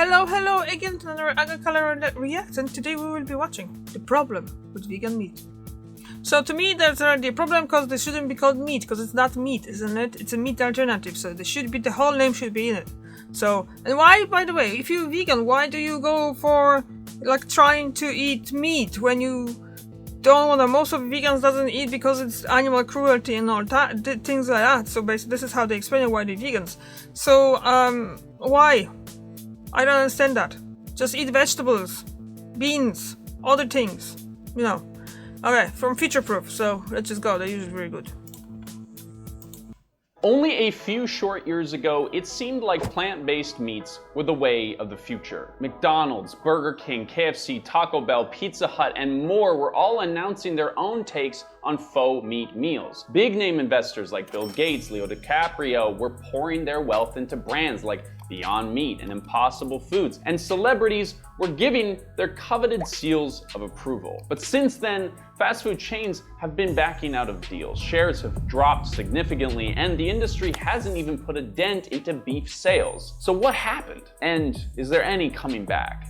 Hello again to another Agricolor Reacts, and today we will be watching the problem with vegan meat. So to me there's already a problem because they shouldn't be called meat, because it's not meat, isn't it? It's a meat alternative, so the whole name should be in it. So, and why, by the way, if you're vegan, why do you go for like trying to eat meat when you don't want to? Most of vegans doesn't eat because it's animal cruelty and all that, things like that. So basically this is how they explain it, why they're vegans. So why? I don't understand that. Just eat vegetables, beans, other things, you know. Okay, from Future Proof, so let's just go. They're usually very good. Only a few short years ago, it seemed like plant-based meats were the way of the future. McDonald's, Burger King, KFC, Taco Bell, Pizza Hut, and more were all announcing their own takes on faux meat meals. Big-name investors like Bill Gates, Leo DiCaprio were pouring their wealth into brands like Beyond Meat and Impossible Foods, and celebrities were giving their coveted seals of approval. But since then, fast food chains have been backing out of deals. Shares have dropped significantly, and the industry hasn't even put a dent into beef sales. So what happened? And is there any coming back?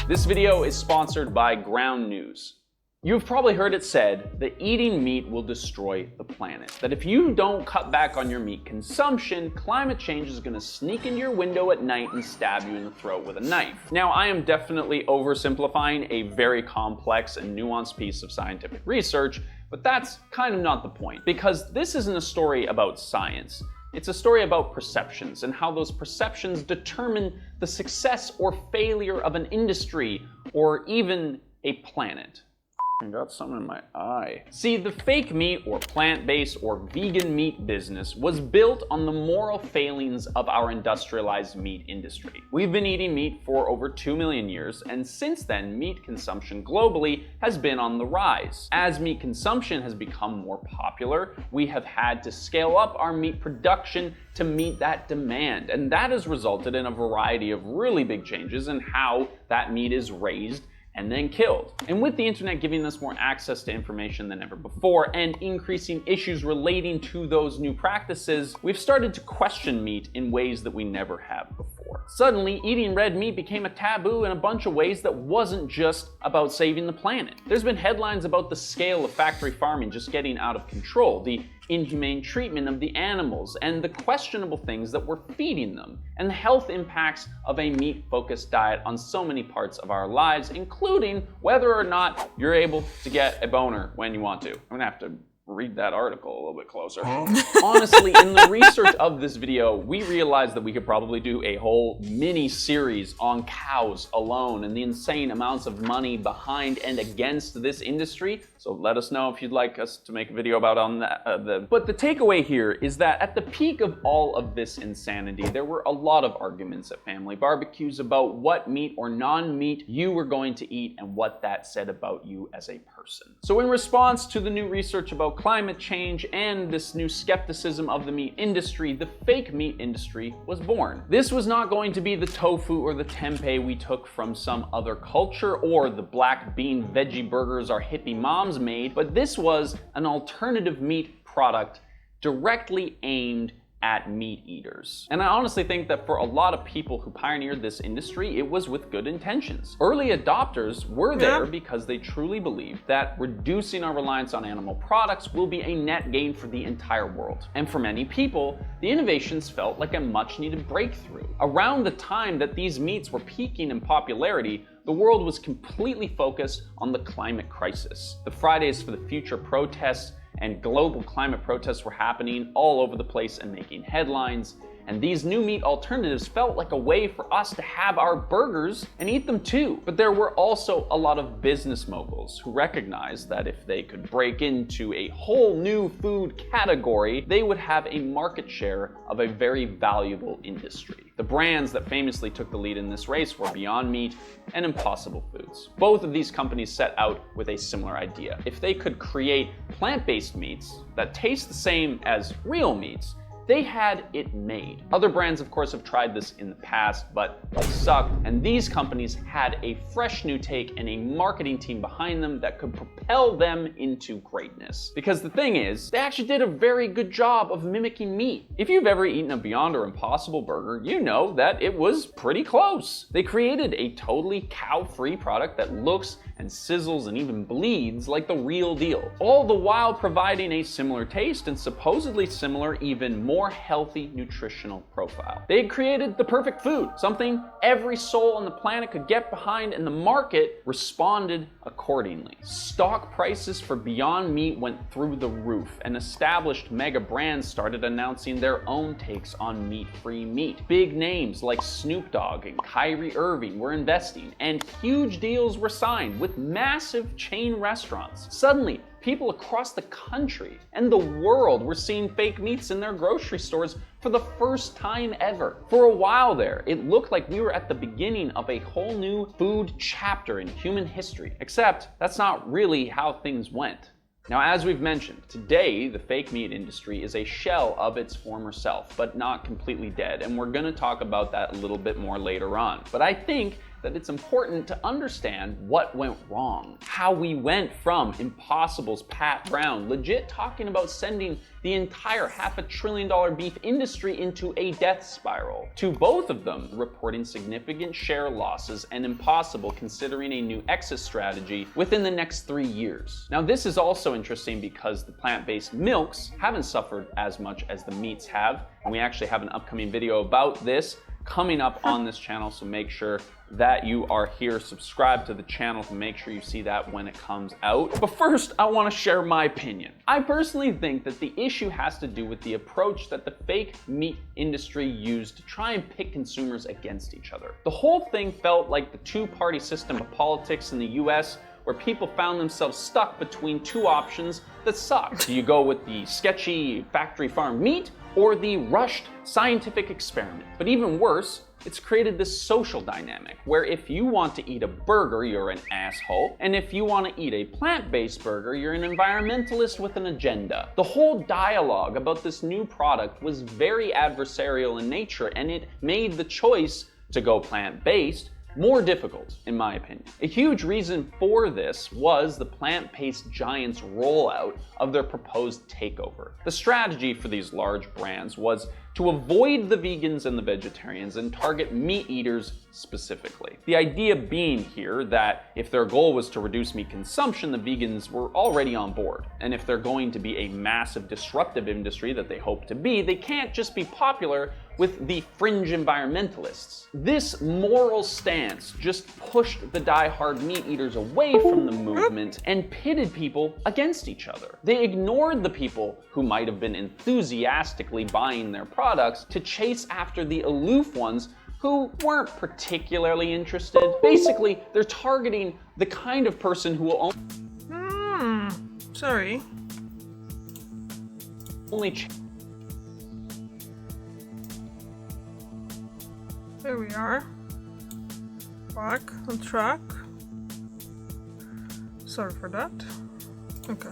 This video is sponsored by Ground News. You've probably heard it said that eating meat will destroy the planet. That if you don't cut back on your meat consumption, climate change is gonna sneak into your window at night and stab you in the throat with a knife. Now, I am definitely oversimplifying a very complex and nuanced piece of scientific research, but that's kind of not the point, because this isn't a story about science. It's a story about perceptions and how those perceptions determine the success or failure of an industry or even a planet. I got something in my eye. See, the fake meat or plant-based or vegan meat business was built on the moral failings of our industrialized meat industry. We've been eating meat for over 2 million years, and since then, meat consumption globally has been on the rise. As meat consumption has become more popular, we have had to scale up our meat production to meet that demand, and that has resulted in a variety of really big changes in how that meat is raised and then killed. And with the internet giving us more access to information than ever before and increasing issues relating to those new practices, we've started to question meat in ways that we never have before. Suddenly, eating red meat became a taboo in a bunch of ways that wasn't just about saving the planet. There's been headlines about the scale of factory farming just getting out of control, the inhumane treatment of the animals, and the questionable things that we're feeding them, and the health impacts of a meat-focused diet on so many parts of our lives, including whether or not you're able to get a boner when you want to. I'm gonna have to read that article a little bit closer. Honestly, in the research of this video, we realized that we could probably do a whole mini series on cows alone and the insane amounts of money behind and against this industry. So let us know if you'd like us to make a video about on that. But the takeaway here is that at the peak of all of this insanity, there were a lot of arguments at family barbecues about what meat or non-meat you were going to eat and what that said about you as a person. So in response to the new research about climate change and this new skepticism of the meat industry, the fake meat industry was born. This was not going to be the tofu or the tempeh we took from some other culture or the black bean veggie burgers our hippie moms made, but this was an alternative meat product directly aimed at meat eaters. And I honestly think that for a lot of people who pioneered this industry, it was with good intentions. Early adopters were there because they truly believed that reducing our reliance on animal products will be a net gain for the entire world. And for many people, the innovations felt like a much needed breakthrough. Around the time that these meats were peaking in popularity, the world was completely focused on the climate crisis. The Fridays for the Future protests and global climate protests were happening all over the place and making headlines. And these new meat alternatives felt like a way for us to have our burgers and eat them too. But there were also a lot of business moguls who recognized that if they could break into a whole new food category, they would have a market share of a very valuable industry. The brands that famously took the lead in this race were Beyond Meat and Impossible Foods. Both of these companies set out with a similar idea. If they could create plant-based meats that taste the same as real meats, They had it made. Other brands, of course, have tried this in the past, but they sucked, and these companies had a fresh new take and a marketing team behind them that could propel them into greatness. Because the thing is, they actually did a very good job of mimicking meat. If you've ever eaten a Beyond or Impossible burger, you know that it was pretty close. They created a totally cow-free product that looks and sizzles and even bleeds like the real deal, all the while providing a similar taste and supposedly similar, even more healthy nutritional profile. They had created the perfect food, something every soul on the planet could get behind, and the market responded accordingly. Stock prices for Beyond Meat went through the roof, and established mega brands started announcing their own takes on meat-free meat. Big names like Snoop Dogg and Kyrie Irving were investing, and huge deals were signed with massive chain restaurants. Suddenly, people across the country and the world were seeing fake meats in their grocery stores for the first time ever. For a while there, it looked like we were at the beginning of a whole new food chapter in human history. Except, that's not really how things went. Now, as we've mentioned, today the fake meat industry is a shell of its former self, but not completely dead, and we're gonna talk about that a little bit more later on. But I think that it's important to understand what went wrong, how we went from Impossible's Pat Brown legit talking about sending the entire $500 billion beef industry into a death spiral, to both of them reporting significant share losses and Impossible considering a new exit strategy within the next 3 years. Now, this is also interesting because the plant-based milks haven't suffered as much as the meats have, and we actually have an upcoming video about this coming up on this channel, so make sure that you are here, subscribe to the channel to make sure you see that when it comes out. But first, I want to share my opinion. I personally think that the issue has to do with the approach that the fake meat industry used to try and pit consumers against each other. The whole thing felt like the two-party system of politics in the US, where people found themselves stuck between two options that sucked. Do you go with the sketchy factory farm meat or the rushed scientific experiment? But even worse, it's created this social dynamic where if you want to eat a burger, you're an asshole, and if you want to eat a plant-based burger, you're an environmentalist with an agenda. The whole dialogue about this new product was very adversarial in nature, and it made the choice to go plant-based more difficult, in my opinion. A huge reason for this was the plant-based giants' rollout of their proposed takeover. The strategy for these large brands was to avoid the vegans and the vegetarians and target meat eaters specifically. The idea being here that if their goal was to reduce meat consumption, the vegans were already on board. And if they're going to be a massive disruptive industry that they hope to be, they can't just be popular with the fringe environmentalists. This moral stance just pushed the die-hard meat eaters away from the movement and pitted people against each other. They ignored the people who might have been enthusiastically buying their products to chase after the aloof ones who weren't particularly interested. Basically, they're targeting the kind of person who will sorry. only There we are. Back on track. Sorry for that. Okay.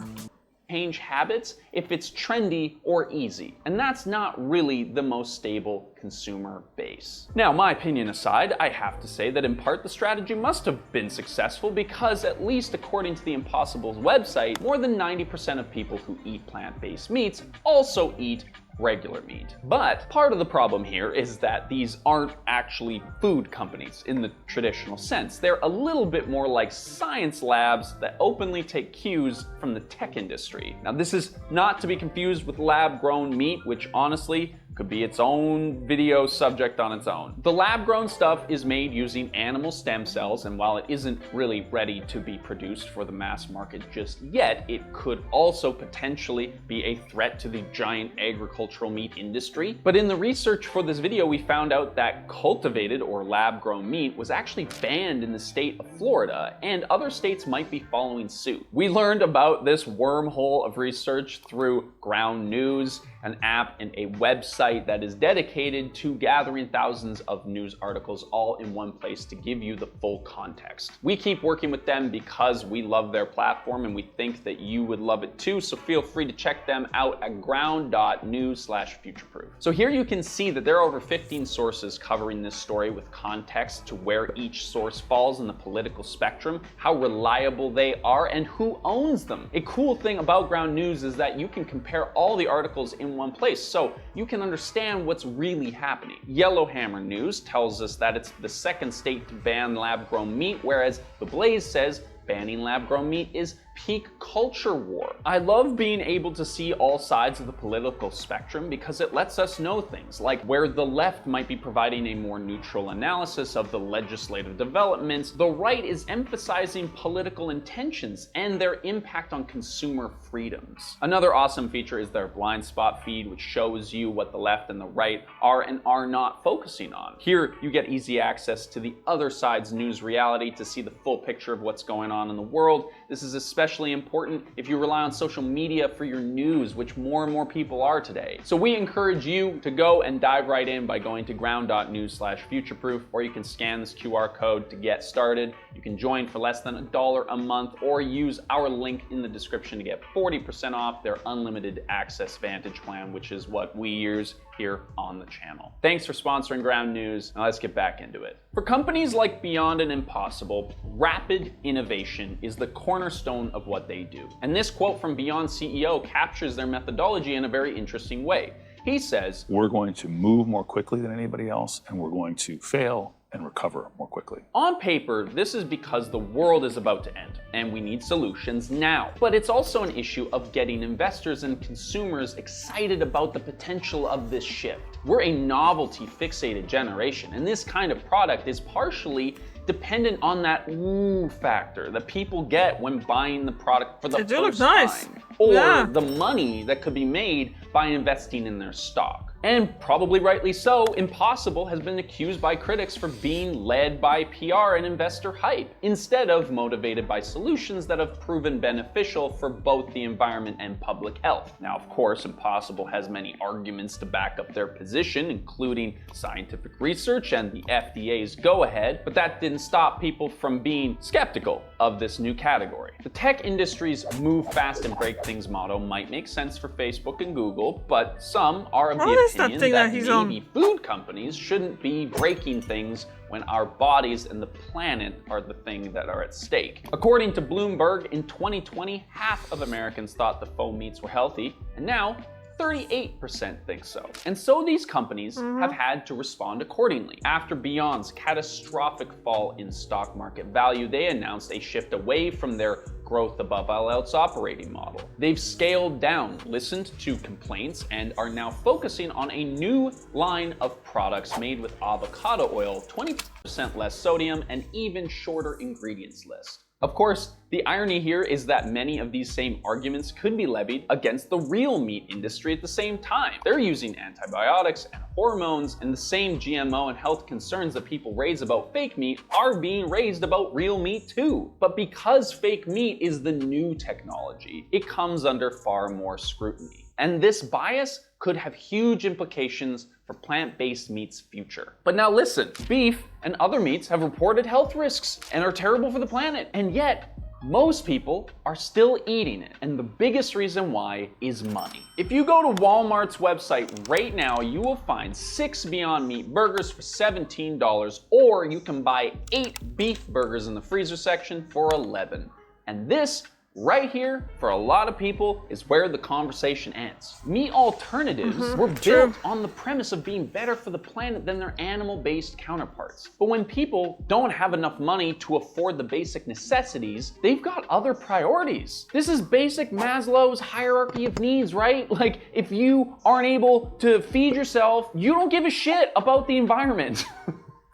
change habits if it's trendy or easy. And that's not really the most stable consumer base. Now, my opinion aside, I have to say that in part the strategy must have been successful because, at least according to the Impossible's website, more than 90% of people who eat plant-based meats also eat regular meat. But part of the problem here is that these aren't actually food companies in the traditional sense. They're a little bit more like science labs that openly take cues from the tech industry. Now, this is not to be confused with lab-grown meat, which honestly could be its own video subject on its own. The lab-grown stuff is made using animal stem cells, and while it isn't really ready to be produced for the mass market just yet, it could also potentially be a threat to the giant agricultural meat industry. But in the research for this video, we found out that cultivated or lab-grown meat was actually banned in the state of Florida, and other states might be following suit. We learned about this wormhole of research through Ground News, an app and a website that is dedicated to gathering thousands of news articles all in one place to give you the full context. We keep working with them because we love their platform and we think that you would love it too, so feel free to check them out at ground.news/futureproof. So here you can see that there are over 15 sources covering this story with context to where each source falls in the political spectrum, how reliable they are, and who owns them. A cool thing about Ground News is that you can compare all the articles in one place, so you can understand what's really happening. Yellowhammer News tells us that it's the second state to ban lab-grown meat, whereas The Blaze says banning lab-grown meat is peak culture war. I love being able to see all sides of the political spectrum because it lets us know things like where the left might be providing a more neutral analysis of the legislative developments, the right is emphasizing political intentions and their impact on consumer freedoms. Another awesome feature is their blind spot feed, which shows you what the left and the right are and are not focusing on. Here you get easy access to the other side's news reality to see the full picture of what's going on in the world. This is especially important if you rely on social media for your news, which more and more people are today. So we encourage you to go and dive right in by going to ground.news/futureproof, or you can scan this QR code to get started. You can join for less than $1 a month or use our link in the description to get 40% off their unlimited access Vantage plan, which is what we use here on the channel. Thanks for sponsoring Ground News. Now let's get back into it. For companies like Beyond and Impossible, rapid innovation is the cornerstone of what they do. And this quote from Beyond CEO captures their methodology in a very interesting way. He says, "We're going to move more quickly than anybody else, and we're going to fail and recover more quickly." On paper, this is because the world is about to end, and we need solutions now. But it's also an issue of getting investors and consumers excited about the potential of this shift. We're a novelty-fixated generation, and this kind of product is partially dependent on that ooh factor that people get when buying the product for the first time. Or the money that could be made by investing in their stock. And probably rightly so, Impossible has been accused by critics for being led by PR and investor hype, instead of motivated by solutions that have proven beneficial for both the environment and public health. Now, of course, Impossible has many arguments to back up their position, including scientific research and the FDA's go-ahead, but that didn't stop people from being skeptical of this new category. The tech industry's move fast and break things motto might make sense for Facebook and Google, but some are of the opinion that maybe food companies shouldn't be breaking things when our bodies and the planet are the thing that are at stake. According to Bloomberg, in 2020, half of Americans thought the faux meats were healthy, and now 38% think so. And so these companies have had to respond accordingly. After Beyond's catastrophic fall in stock market value, they announced a shift away from their growth above all else operating model. They've scaled down, listened to complaints, and are now focusing on a new line of products made with avocado oil, 20% less sodium, and even shorter ingredients list. Of course, the irony here is that many of these same arguments could be levied against the real meat industry at the same time. They're using antibiotics and hormones, and the same GMO and health concerns that people raise about fake meat are being raised about real meat too. But because fake meat is the new technology, it comes under far more scrutiny. And this bias could have huge implications for plant-based meat's future. But now listen, beef and other meats have reported health risks and are terrible for the planet, and yet most people are still eating it, and the biggest reason why is money. If you go to Walmart's website right now, you will find 6 Beyond Meat burgers for $17, or you can buy 8 beef burgers in the freezer section for $11. And this right here, for a lot of people, is where the conversation ends. Meat alternatives were built on the premise of being better for the planet than their animal-based counterparts. But when people don't have enough money to afford the basic necessities, they've got other priorities. This is basic Maslow's hierarchy of needs, right? Like, if you aren't able to feed yourself, you don't give a shit about the environment.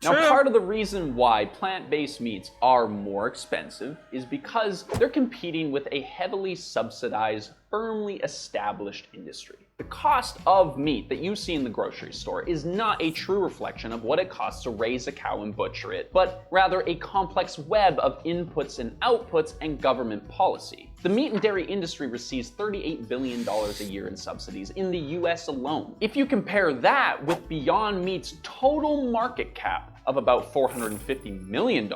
Now, part of the reason why plant-based meats are more expensive is because they're competing with a heavily subsidized firmly established industry. The cost of meat that you see in the grocery store is not a true reflection of what it costs to raise a cow and butcher it, but rather a complex web of inputs and outputs and government policy. The meat and dairy industry receives $38 billion a year in subsidies in the US alone. If you compare that with Beyond Meat's total market cap of about $450 million,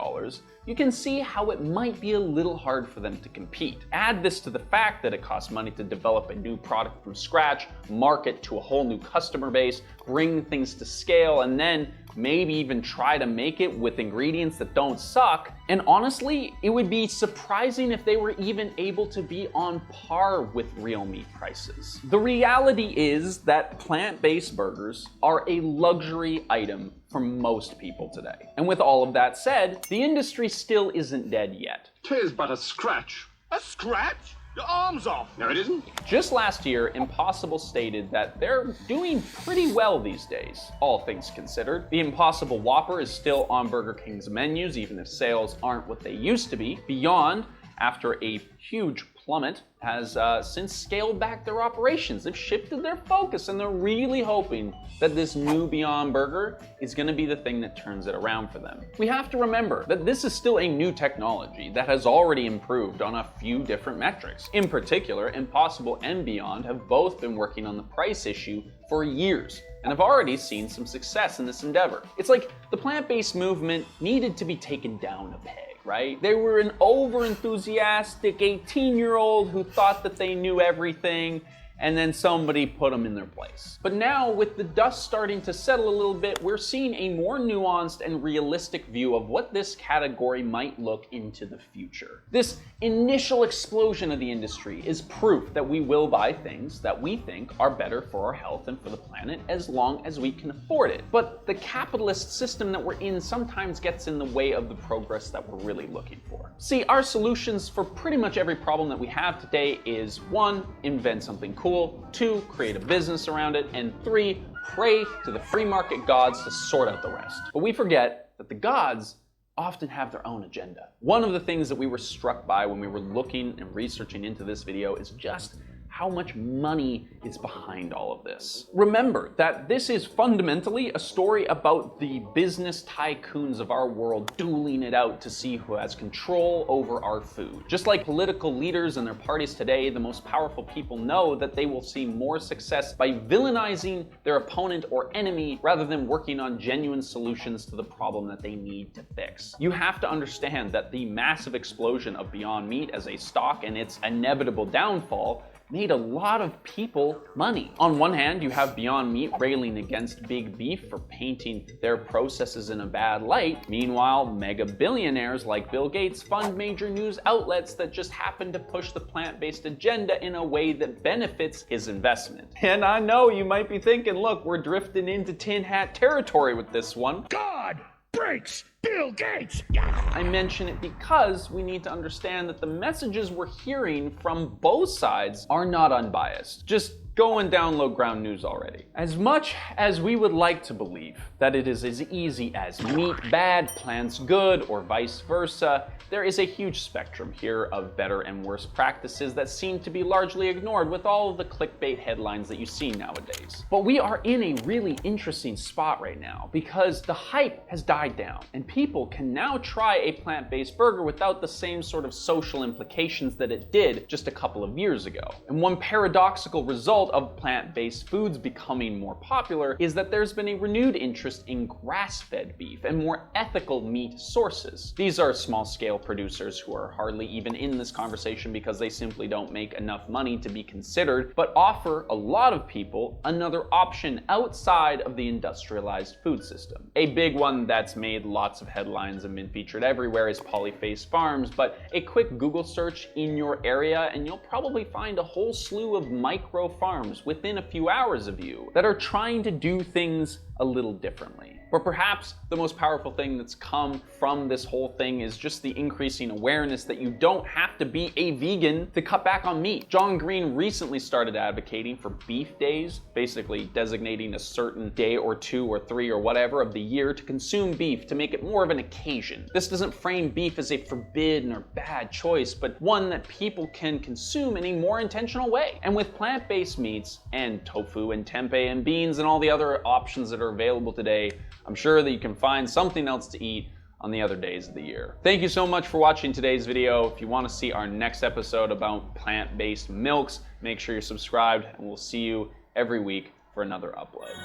you can see how it might be a little hard for them to compete. Add this to the fact that it costs money to develop a new product from scratch, market to a whole new customer base, bring things to scale, and then maybe even try to make it with ingredients that don't suck. And honestly, it would be surprising if they were even able to be on par with real meat prices. The reality is that plant-based burgers are a luxury item for most people today. And with all of that said, the industry still isn't dead yet. 'Tis but a scratch. A scratch? Your arm's off. No, it isn't. Just last year, Impossible stated that they're doing pretty well these days, all things considered. The Impossible Whopper is still on Burger King's menus, even if sales aren't what they used to be. Beyond, after a huge plummet, has since scaled back their operations. They've shifted their focus, and they're really hoping that this new Beyond Burger is going to be the thing that turns it around for them. We have to remember that this is still a new technology that has already improved on a few different metrics. In particular, Impossible and Beyond have both been working on the price issue for years and have already seen some success in this endeavor. It's like the plant-based movement needed to be taken down a peg, right? They were an over-enthusiastic 18-year-old who thought that they knew everything, and then somebody put them in their place. But now, with the dust starting to settle a little bit, we're seeing a more nuanced and realistic view of what this category might look into the future. This initial explosion of the industry is proof that we will buy things that we think are better for our health and for the planet as long as we can afford it. But the capitalist system that we're in sometimes gets in the way of the progress that we're really looking for. See, our solutions for pretty much every problem that we have today is 1, invent something cool, 2, create a business around it, and 3, pray to the free market gods to sort out the rest. But we forget that the gods often have their own agenda. One of the things that we were struck by when we were looking and researching into this video is just how much money is behind all of this. Remember that this is fundamentally a story about the business tycoons of our world dueling it out to see who has control over our food. Just like political leaders and their parties today, the most powerful people know that they will see more success by villainizing their opponent or enemy rather than working on genuine solutions to the problem that they need to fix. You have to understand that the massive explosion of Beyond Meat as a stock and its inevitable downfall made a lot of people money. On one hand, you have Beyond Meat railing against big beef for painting their processes in a bad light. Meanwhile, mega billionaires like Bill Gates fund major news outlets that just happen to push the plant-based agenda in a way that benefits his investment. And I know you might be thinking, look, we're drifting into tin hat territory with this one. God breaks Bill Gates. I mention it because we need to understand that the messages we're hearing from both sides are not unbiased. Just go and download Ground News already. As much as we would like to believe that it is as easy as meat bad, plants good, or vice versa, there is a huge spectrum here of better and worse practices that seem to be largely ignored with all of the clickbait headlines that you see nowadays. But we are in a really interesting spot right now because the hype has died down and people can now try a plant-based burger without the same sort of social implications that it did just a couple of years ago. And one paradoxical result of plant-based foods becoming more popular is that there's been a renewed interest in grass-fed beef and more ethical meat sources. These are small-scale producers who are hardly even in this conversation because they simply don't make enough money to be considered, but offer a lot of people another option outside of the industrialized food system. A big one that's made lots of headlines and been featured everywhere is Polyface Farms, but a quick Google search in your area and you'll probably find a whole slew of micro farms within a few hours of you that are trying to do things a little differently. But perhaps the most powerful thing that's come from this whole thing is just the increasing awareness that you don't have to be a vegan to cut back on meat. John Green recently started advocating for beef days, basically designating a certain day or 2 or 3 or whatever of the year to consume beef to make it more of an occasion. This doesn't frame beef as a forbidden or bad choice, but one that people can consume in a more intentional way. And with plant-based meats and tofu and tempeh and beans and all the other options that are available today, I'm sure that you can find something else to eat on the other days of the year. Thank you so much for watching today's video. If you want to see our next episode about plant-based milks, make sure you're subscribed, and we'll see you every week for another upload.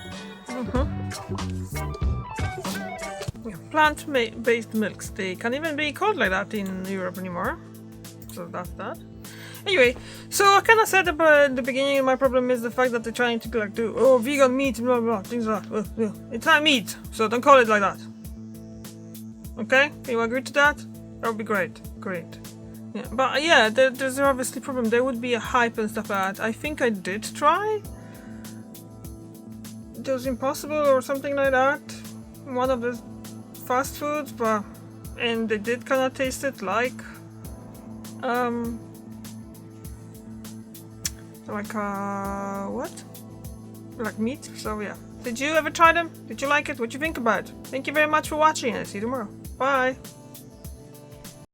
Yeah, plant-based milks. They can't even be called like that in Europe anymore. So that's that. Anyway, so I kind of said at the beginning, my problem is the fact that they're trying to like do, oh, vegan meat, blah blah, things like that. It's not meat, so don't call it like that. Okay, can you agree to that? That would be great. Great. Yeah, but yeah, there's obviously a problem. There would be a hype and stuff like that. I think I did try. It was impossible or something like that. One of the fast foods, and they did kind of taste it like what? Like meat? So yeah. Did you ever try them? Did you like it? What do you think about it? Thank you very much for watching, and I'll see you tomorrow. Bye!